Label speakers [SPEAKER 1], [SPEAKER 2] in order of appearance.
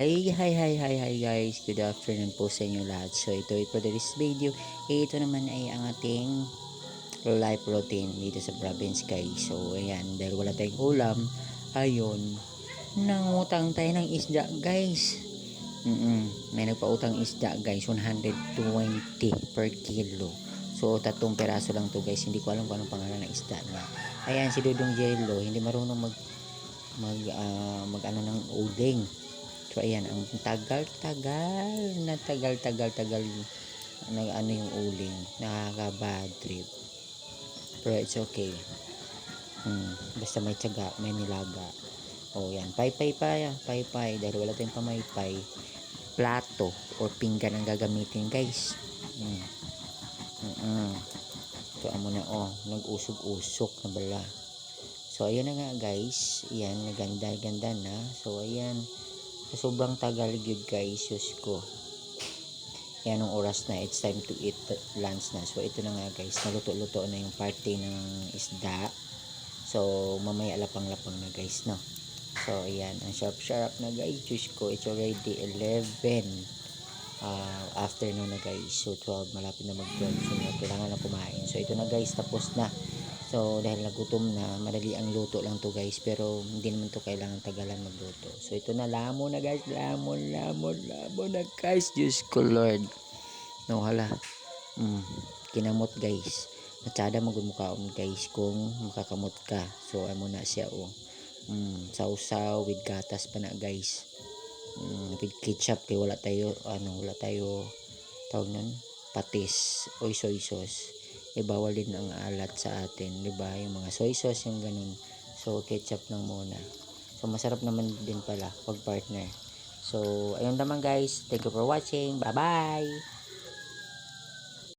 [SPEAKER 1] Hi guys, good afternoon po sa inyo lahat. So ito for this video, ito naman ay ang ating life routine dito sa province guys. So ayan, dahil wala tayong ulam, ayun, nangutang tayo ng isda guys. May nagpautang isda guys, 120 per kilo. So tatlong peraso lang to guys, hindi ko alam kung anong pangalan ng isda na. Ayan, si Dudong Jello, hindi marunong mag ano ng uling. So ayan, ang tagal nag ano yung uling, nakaka-bad trip. Pero it's okay. Basta may tiyaga, may nilaga. O yan, paypay dahil wala tayong pamaypay. Plato or pinggan ang gagamitin, guys. So amo na nag-usog-usok na bala. So ayan na nga guys, ayan, naganda-ganda na. So ayan, sobrang tagal gyud guys, sus ko. Yan ang oras na, it's time to eat lunch na. So ito na nga guys, naluto-luto na yung party ng isda. So mamaya lapang-lapang na guys, no. So ayan, ang sharp na guys, sus ko. It's already 11 afternoon na guys. So 12, malapit na mag-12. So kailangan na kumain. So ito na guys, tapos na. So dahil nagutom na, madali ang luto lang to guys, pero hindi naman to kailangan tagalan magluto. So ito na, lamon na guys, lamon na guys, Diyos ko Lord. No hala. Kinamot guys. Natsada magumukaon guys kung makakamot ka. So amo na siya sausaw with gatas pa na guys. With ketchup kay wala tayo tawag nun, patis o soy sauce. Bawal din ang alat sa atin, di ba? Yung mga soy sauce, yung ganun. So ketchup lang muna. So masarap naman din pala pag partner. So ayun naman guys, thank you for watching, bye bye.